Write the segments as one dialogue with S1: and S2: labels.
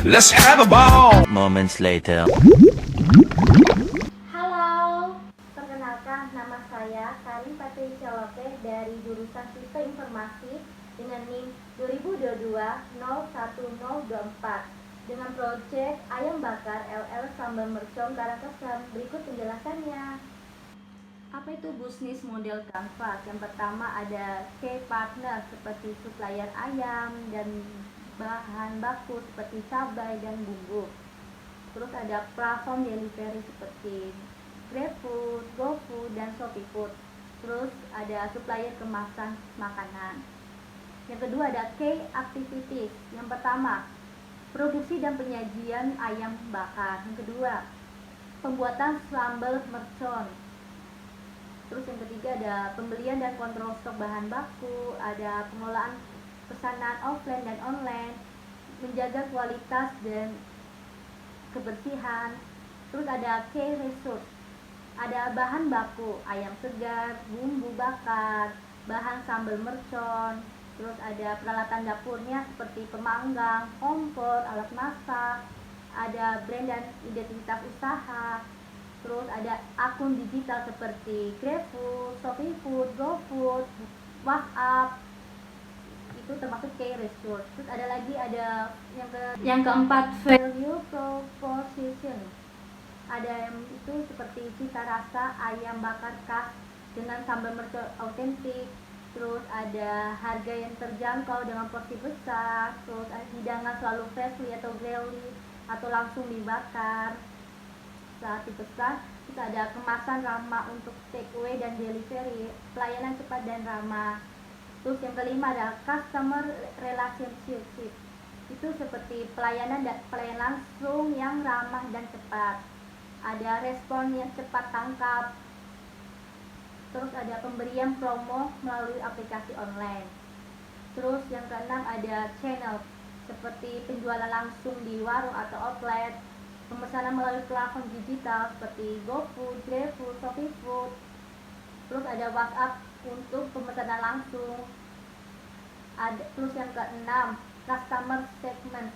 S1: Let's have a ball.
S2: Moments later.
S3: Halo, perkenalkan nama saya Karin Patricia Lope dari jurusan Sistem Informasi dengan NIM 2022-01024 dengan proyek Ayam Bakar LL Sambal Mercon Karangasem. Berikut penjelasannya. Apa itu bisnis model kanvas? Yang pertama ada key partner seperti supplier ayam dan bahan baku seperti cabai dan bumbu. Terus ada platform delivery seperti GrabFood, GoFood, dan ShopeeFood. Terus ada supplier kemasan makanan. Yang kedua ada key activities. Yang pertama, produksi dan penyajian ayam bakar. Yang kedua, pembuatan sambal mercon. Terus yang ketiga ada pembelian dan kontrol stok bahan baku, ada pengolahan pesanan offline dan online, menjaga kualitas dan kebersihan. Terus ada key resource, ada bahan baku, ayam segar, bumbu bakar, bahan sambal mercon. Terus ada peralatan dapurnya seperti pemanggang, kompor, alat masak, ada brand dan identitas usaha. Terus ada akun digital seperti GrabFood, ShopeeFood, GoFood, WhatsApp. Itu termasuk key resource. Terus ada lagi yang keempat value proposition. Ada yang itu seperti cita rasa ayam bakar khas dengan sambal mercon autentik. Terus ada harga yang terjangkau dengan porsi besar. Terus ada hidangan selalu freshly atau grilled atau langsung dibakar saat dipesan. Terus ada kemasan ramah untuk take away dan delivery, pelayanan cepat dan ramah. Terus yang kelima ada customer relationship. Itu seperti pelayan langsung yang ramah dan cepat. Ada respon yang cepat tangkap. Terus ada pemberian promo melalui aplikasi online. Terus yang keenam ada channel seperti penjualan langsung di warung atau outlet, pemesanan melalui platform digital seperti GoFood, GrabFood, ShopeeFood. Terus ada WhatsApp untuk pemesanan langsung. Terus yang keenam, customer segment.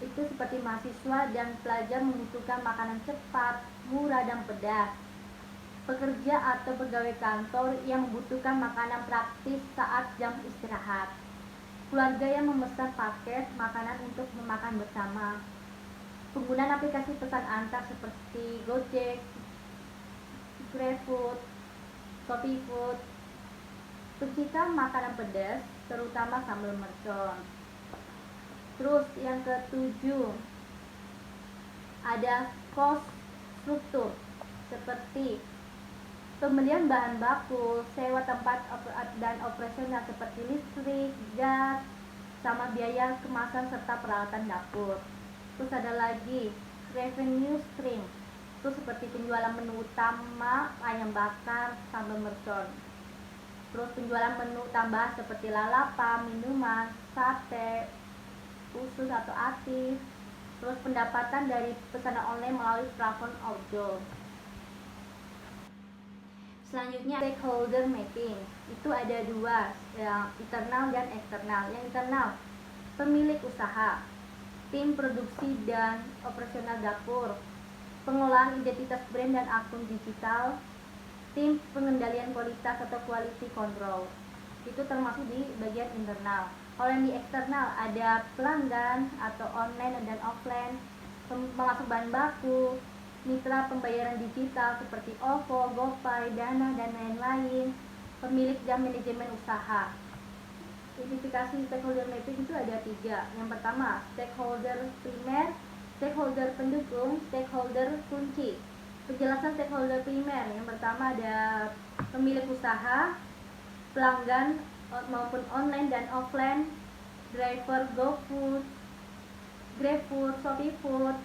S3: Itu seperti mahasiswa dan pelajar membutuhkan makanan cepat, murah dan pedas. Pekerja atau pegawai kantor yang membutuhkan makanan praktis saat jam istirahat. Keluarga yang memesan paket makanan untuk memakan bersama. Penggunaan aplikasi pesan antar seperti Gojek, GrabFood, ShopeeFood. Pecinta makanan pedas, terutama sambal mercon. Terus yang ketujuh ada cost struktur seperti pembelian bahan baku, sewa tempat dan operasional seperti listrik, gas, sama biaya kemasan serta peralatan dapur. Terus ada lagi revenue stream. Itu seperti penjualan menu utama ayam bakar sambal mercon. Terus penjualan menu tambahan seperti lalapa, minuman, sate, usus atau atis. Terus pendapatan dari pesanan online melalui platform outdoor. Selanjutnya stakeholder mapping. Itu ada dua, yang internal dan eksternal. Yang internal, pemilik usaha, tim produksi dan operasional dapur, pengolahan identitas brand dan akun digital, tim pengendalian kualitas atau quality control. Itu termasuk di bagian internal. Kalau yang di eksternal ada pelanggan atau online dan offline, pemasok bahan baku, mitra pembayaran digital seperti OVO, GoPay, Dana, dan lain-lain, pemilik dan manajemen usaha. Identifikasi stakeholder mapping itu ada tiga. Yang pertama, stakeholder primer, stakeholder pendukung, stakeholder kunci. Penjelasan stakeholder primer, yang pertama ada pemilik usaha, pelanggan maupun online dan offline, driver GoFood, GrabFood, ShopeeFood,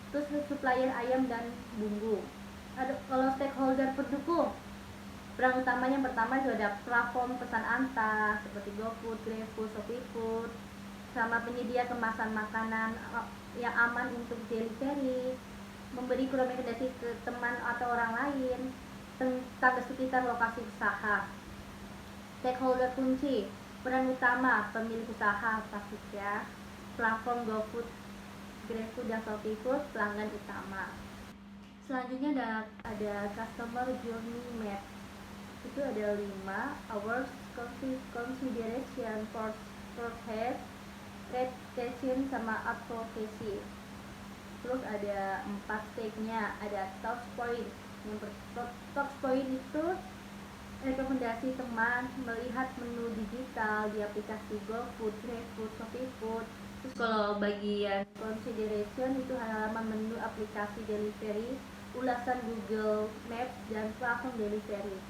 S3: terus supplier ayam dan bumbu. Kalau stakeholder pendukung, peran utamanya yang pertama itu ada platform pesan antar seperti GoFood, GrabFood, ShopeeFood, sama penyedia kemasan makanan yang aman untuk delivery, memberi rekomendasi ke teman atau orang lain tentang sekitar lokasi usaha. Stakeholder kunci, Peran utama pemilik usaha pasti ya, platform GoFood, GrabFood, dan ShopeeFood pelanggan utama. Selanjutnya ada customer journey map. Itu ada 5: hours, consideration, process, retention, sama advocacy. Terus ada 4 stage-nya, ada touch point. Yang touch point itu rekomendasi teman, melihat menu digital di aplikasi GoFood, GrabFood, ShopeeFood. Terus kalau bagian consideration itu halaman menu aplikasi delivery, ulasan Google Maps, dan platform delivery.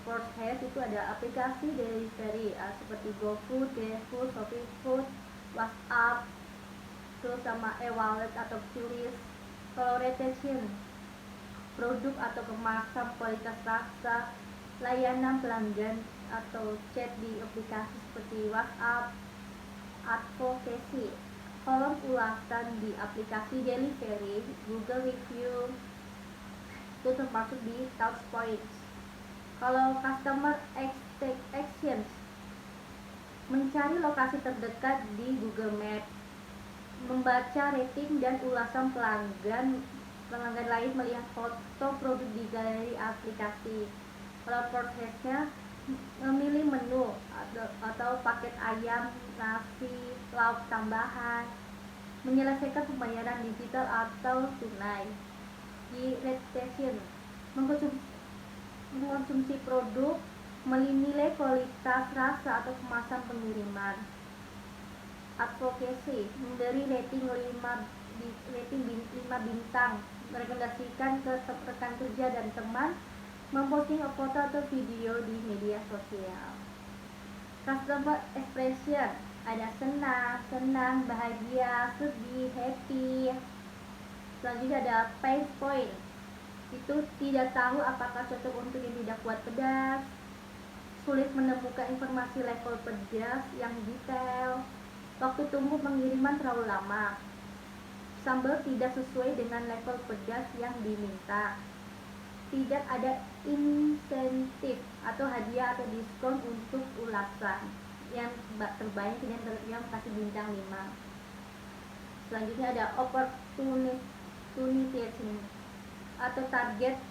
S3: Process itu ada aplikasi delivery seperti GoFood, GrabFood, ShopeeFood, WhatsApp, terus sama e-wallet atau QRIS. Kalau retention, produk atau kemasan, kualitas rasa, layanan pelanggan atau chat di aplikasi seperti WhatsApp. Advocacy, kolom ulasan di aplikasi delivery, Google review, itu termasuk di touch points. Kalau customer actions, mencari lokasi terdekat di Google Maps, membaca rating dan ulasan pelanggan lain, melihat foto produk di galeri aplikasi. Kalau prosesnya, memilih menu atau paket ayam, nasi, lauk tambahan, menyelesaikan pembayaran digital atau tunai. Di retention, mengkonsumsi produk, menilai kualitas, rasa, atau kemasan pengiriman. Advocacy, memberi rating 5 bintang, merekomendasikan ke rekan kerja dan teman, memposting foto atau video di media sosial. Customer expression, ada senang, bahagia, sedih, happy. Selanjutnya ada pain point, itu tidak tahu apakah cocok untuk yang tidak kuat pedas, sulit menemukan informasi level pedas yang detail, waktu tunggu pengiriman terlalu lama, sambal tidak sesuai dengan level pedas yang diminta, tidak ada insentif atau hadiah atau diskon untuk ulasan. Yang terbaik yang kasih bintang 5. Selanjutnya ada opportunity atau target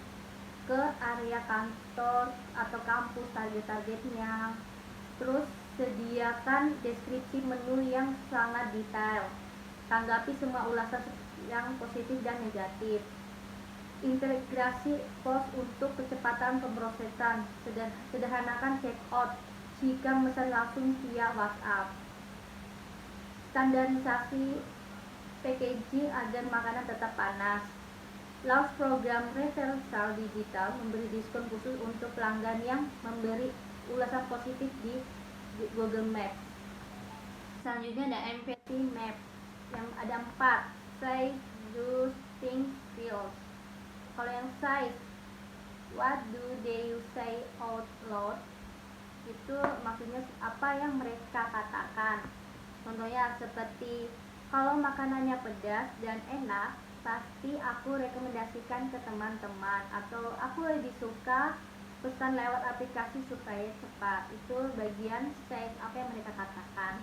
S3: ke area kantor atau kampus, targetnya. Terus sediakan deskripsi menu yang sangat detail, tanggapi semua ulasan yang positif dan negatif. Integrasi pos untuk kecepatan pemrosesan, sederhanakan checkout jika memesan langsung via WhatsApp. Standarisasi packaging agar makanan tetap panas. Launch program reversal digital, memberi diskon khusus untuk pelanggan yang memberi ulasan positif di Google Maps. Selanjutnya ada empathy map yang ada 4: say, do, think, feels. Kalau yang say, what do they say out loud, itu maksudnya apa yang mereka katakan. Contohnya seperti, kalau makanannya pedas dan enak, pasti aku rekomendasikan ke teman-teman, atau aku lebih suka pesan lewat aplikasi supaya cepat. Itu bagian say, apa yang mereka katakan.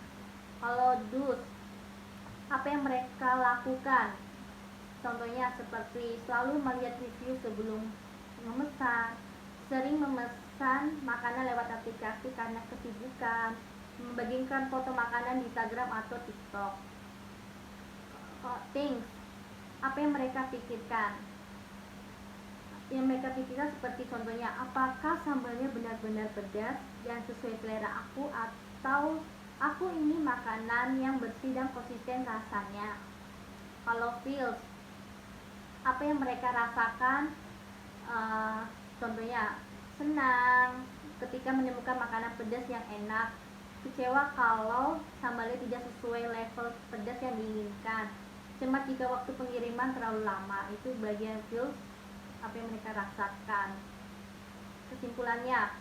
S3: Kalau do, apa yang mereka lakukan. Contohnya seperti selalu melihat review sebelum memesan, sering memesan makanan lewat aplikasi karena kesibukan, membagikan foto makanan di Instagram atau TikTok. Things, apa yang mereka pikirkan. Yang mereka pikirkan seperti contohnya, apakah sambalnya benar-benar pedas dan sesuai selera aku, atau aku ini makanan yang bersih dan konsisten rasanya. Kalau feels, apa yang mereka rasakan. Contohnya senang ketika menemukan makanan pedas yang enak, kecewa kalau sambalnya tidak sesuai level pedas yang diinginkan, cemas jika waktu pengiriman terlalu lama. Itu bagian feels, apa yang mereka rasakan. Kesimpulannya,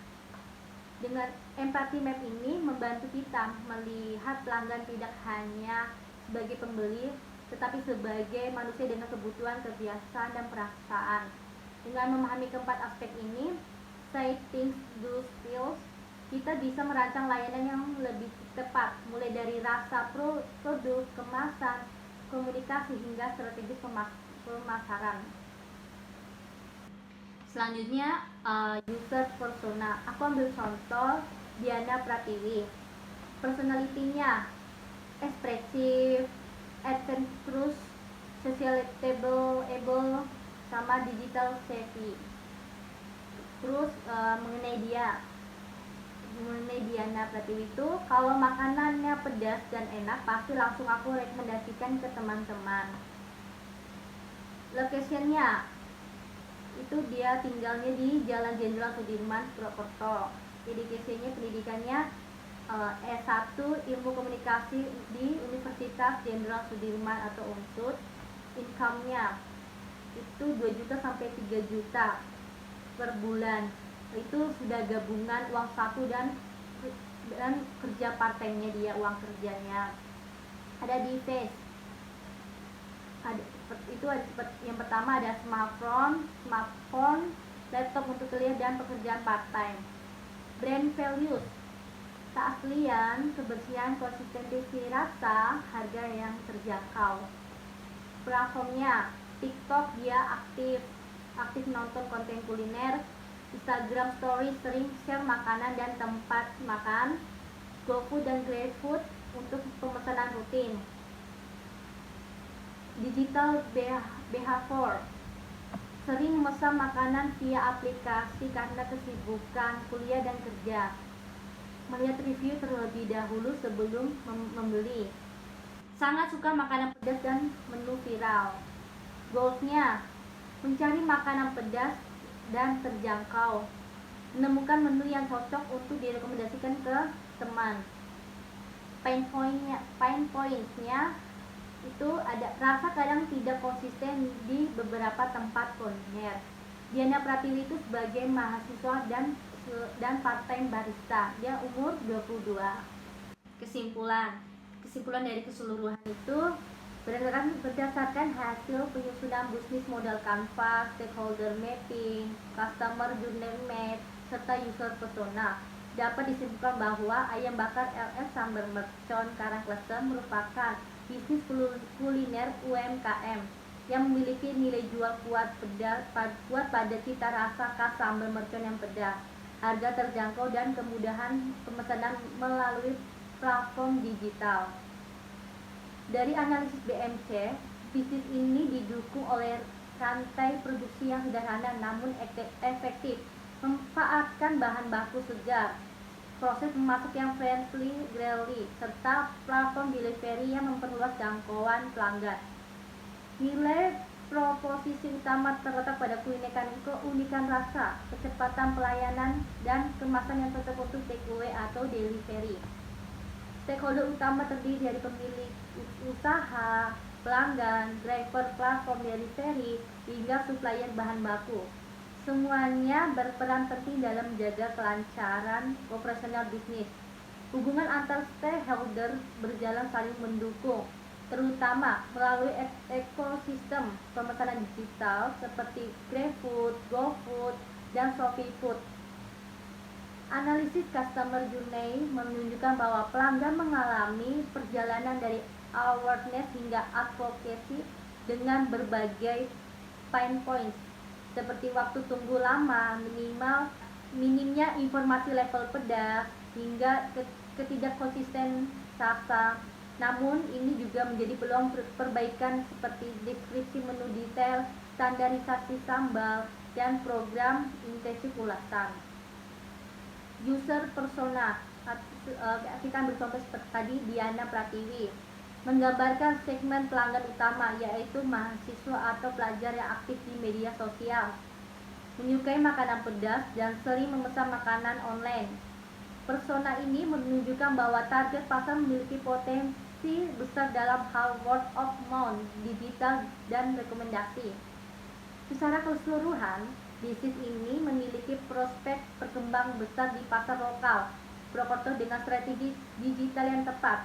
S3: dengan empathy map ini membantu kita melihat pelanggan tidak hanya sebagai pembeli, tetapi sebagai manusia dengan kebutuhan, kebiasaan, dan perasaan. Dengan memahami keempat aspek ini, say, think, do, feels, kita bisa merancang layanan yang lebih tepat, mulai dari rasa produk, kemasan, komunikasi hingga strategi pemasaran. Selanjutnya user persona. Aku ambil contoh Diana Pratiwi. Personalitinya ekspresif, adventurous, sociable, sama digital savvy. Terus mengenai Diana Pratiwi itu, kalau makanannya pedas dan enak pasti langsung aku rekomendasikan ke teman-teman. Locationnya itu dia tinggalnya di Jalan Jenderal Sudirman, Purwokerto. Education-nya, pendidikannya S1 Ilmu Komunikasi di Universitas Jenderal Sudirman atau UNSUD. Income-nya itu 2 juta sampai 3 juta per bulan. Itu sudah gabungan uang saku dan kerja part-time-nya dia, uang kerjanya. Ada di Face. Yang pertama ada smartphone, laptop untuk kuliah dan pekerjaan part-time. Brand values, keaslian, kebersihan, konsistensi rasa, harga yang terjangkau. Platformnya TikTok, dia aktif nonton konten kuliner. Instagram story, sering share makanan dan tempat makan. GoFood dan GrabFood untuk pemesanan rutin. Digital behavior, sering memesan makanan via aplikasi karena kesibukan kuliah dan kerja. Melihat review terlebih dahulu sebelum membeli. Sangat suka makanan pedas dan menu viral. Goalsnya mencari makanan pedas dan terjangkau, menemukan menu yang cocok untuk direkomendasikan ke teman. Pain points-nya itu ada rasa kadang tidak konsisten di beberapa tempat kuliner. Diana Pratiwi itu sebagai mahasiswa dan part-time barista. Dia umur 22. Kesimpulan dari keseluruhan itu berdasarkan hasil penyusunan bisnis model canvas, stakeholder mapping, customer journey map, serta user persona, dapat disimpulkan bahwa ayam bakar LS Sambal Mercon Karangklesem merupakan bisnis kuliner UMKM yang memiliki nilai jual kuat pada cita rasa khas sambal mercon yang pedas, harga terjangkau, dan kemudahan pemesanan melalui platform digital. Dari analisis BMC, bisnis ini didukung oleh rantai produksi yang sederhana namun efektif, memanfaatkan bahan baku segar, proses memasak yang friendly, serta platform delivery yang memperluas jangkauan pelanggan. Nilai proposisi utama terletak pada keunikan rasa, kecepatan pelayanan, dan kemasan yang cocok untuk takeaway atau delivery. Stakeholder utama terdiri dari pemilik usaha, pelanggan, driver platform delivery, hingga supplier bahan baku. Semuanya berperan penting dalam menjaga kelancaran operasional bisnis. Hubungan antar stakeholder berjalan saling mendukung, terutama melalui ekosistem pemesanan digital seperti GrabFood, GoFood, dan ShopeeFood. Analisis customer journey menunjukkan bahwa pelanggan mengalami perjalanan dari awareness hingga advocacy dengan berbagai pain points seperti waktu tunggu lama, minimnya informasi level pedas, hingga ketidakkonsisten rasa. Namun ini juga menjadi peluang perbaikan seperti deskripsi menu detail, standarisasi sambal, dan program intensif ulasan. User persona, kita ambil contoh seperti tadi Diana Pratiwi, menggambarkan segmen pelanggan utama yaitu mahasiswa atau pelajar yang aktif di media sosial, menyukai makanan pedas dan sering memesan makanan online. Persona ini menunjukkan bahwa target pasar memiliki potensi besar dalam hal word of mouth, digital, dan rekomendasi. Secara keseluruhan, bisnis ini memiliki prospek berkembang besar di pasar lokal Purwokerto dengan strategi digital yang tepat.